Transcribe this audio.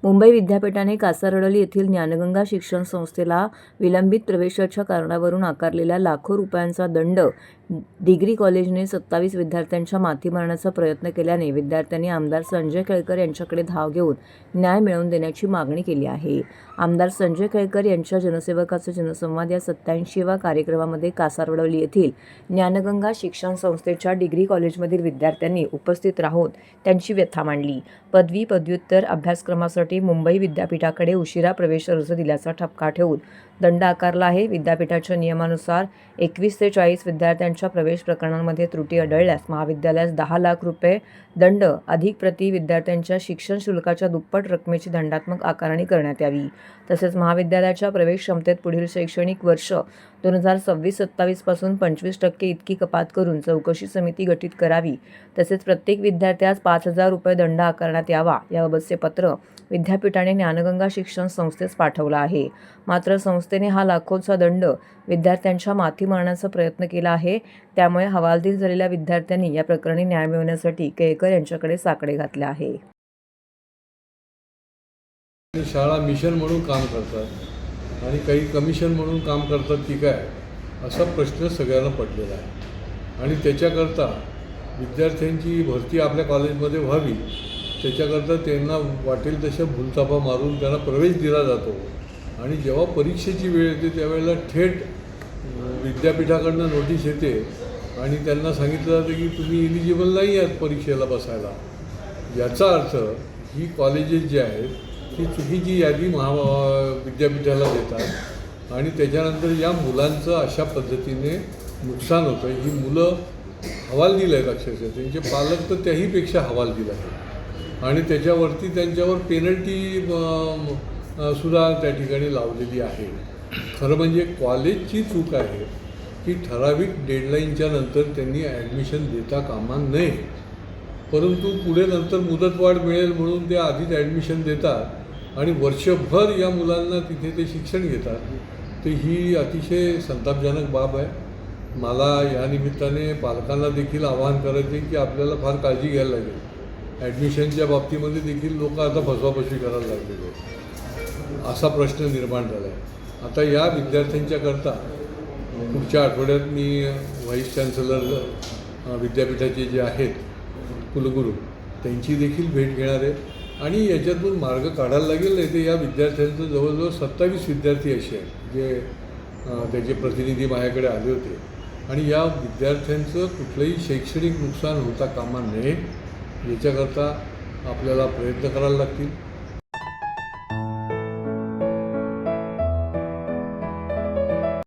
मुंबई विद्यापीठाने कासारवडली येथील ज्ञानगंगा शिक्षण संस्थेला विलंबित प्रवेशाच्या कारणावरून आकारलेला लाखो रुपयांचा दंड डिग्री कॉलेजने 27 विद्यार्थ्यांच्या माथी मारण्याचा प्रयत्न केल्याने विद्यार्थ्यांनी आमदार संजय केळकर यांच्याकडे धाव घेऊन न्याय मिळवून देण्याची मागणी केली आहे। आमदार संजय केळकर यांच्या जनसेवकाचा जनसंवाद या 87व्या कार्यक्रमामध्ये कासारवडली येथील ज्ञानगंगा शिक्षण संस्थेच्या डिग्री कॉलेजमधील विद्यार्थ्यांनी उपस्थित राहून त्यांची व्यथा मांडली। पदवी पदव्युत्तर अभ्यासक्रमासाठी मुंबई विद्यापीठाकडे उशिरा प्रवेश अर्ज दिल्याचा ठपका ठेवून दंड आकारला आहे। विद्यापीठाच्या नियमानुसार 21 ते 40 विद्यार्थ्यांच्या प्रवेश प्रकरणांमध्ये त्रुटी आढळल्यास महाविद्यालयास 10 लाख रुपये दंड अधिक प्रति विद्यार्थ्यांच्या शिक्षण शुल्काच्या दुप्पट रकमेची दंडात्मक आकारणी करण्यात यावी। तसेच महाविद्यालयाच्या प्रवेश क्षमतेत पुढील शैक्षणिक वर्ष 2026-27 पासून 25% इतकी कपात करून चौकशी समिती गठीत करावी। तसेच प्रत्येक विद्यार्थ्यास 5,000 रुपये दंड आकारण्यात यावा, याबाबतचे पत्र विद्यापीठाने ज्ञानगंगा शिक्षण संस्थेस पाठवला आहे। मात्र संस्थेने हा लाखोचा दंड विद्यार्थ्यांच्या माथी मारण्याचा प्रयत्न केला आहे। त्यामुळे हवालदिल झालेल्या विद्यार्थ्यांनी या प्रकरणी न्याय मिळवण्यासाठी केळकर यांच्याकडे साकडे घातले आहे। शाळा मिशन म्हणून काम करतात आणि काही कमिशन म्हणून काम करतात की काय, असा प्रश्न सगळ्यांना पडलेला आहे। आणि त्याच्याकरता विद्यार्थ्यांची भरती आपल्या कॉलेजमध्ये व्हावी, त्याच्याकरता त्यांना वाटेल तशा भूलथापा मारून त्यांना प्रवेश दिला जातो। आणि जेव्हा परीक्षेची वेळ येते त्यावेळेला थेट विद्यापीठाकडनं नोटीस येते आणि त्यांना सांगितलं जातं की तुम्ही इलिजिबल नाही आहात परीक्षेला बसायला। याचा अर्थ ही कॉलेजेस जी आहेत ही चुकीची यादी विद्यापीठाला देतात आणि त्याच्यानंतर या मुलांचं अशा पद्धतीने नुकसान होतं। ही मुलं हवालदिल आहेत, अक्षरशः त्यांचे पालक तर त्याहीपेक्षा हवालदिल आहेत आणि त्याच्यावरती त्यांच्यावर पेनल्टी सुद्धा त्या ठिकाणी लावलेली आहे। खरं म्हणजे कॉलेजची चूक आहे की ठराविक डेडलाईनच्या नंतर त्यांनी ॲडमिशन देता कामा नये, परंतु पुढे नंतर मुदतवाढ मिळेल म्हणून ते आधीच ॲडमिशन देतात आणि वर्षभर या मुलांना तिथे ते शिक्षण घेतात। तर ही अतिशय संतापजनक बाब आहे। मला या निमित्ताने पालकांना देखील आवाहन करायचे की आपल्याला फार काळजी घ्यायला लागेल। ॲडमिशनच्या बाबतीमध्ये देखील लोक आता फसवाफसवी करायला लागलेले आहेत, असा प्रश्न निर्माण झाला आहे। आता या विद्यार्थ्यांच्याकरता पुढच्या आठवड्यात मी व्हाईस चान्सलर विद्यापीठाचे जे आहेत कुलगुरू त्यांची देखील भेट घेणार आहे आणि याच्यातून मार्ग काढायला लागेल। नाही तर या विद्यार्थ्यांचं जवळजवळ 27 विद्यार्थी असे आहेत जे त्याचे प्रतिनिधी माझ्याकडे आले होते आणि या विद्यार्थ्यांचं कुठलंही शैक्षणिक नुकसान होता कामा नये याच्याकरता आपल्याला प्रयत्न करायला लागतील।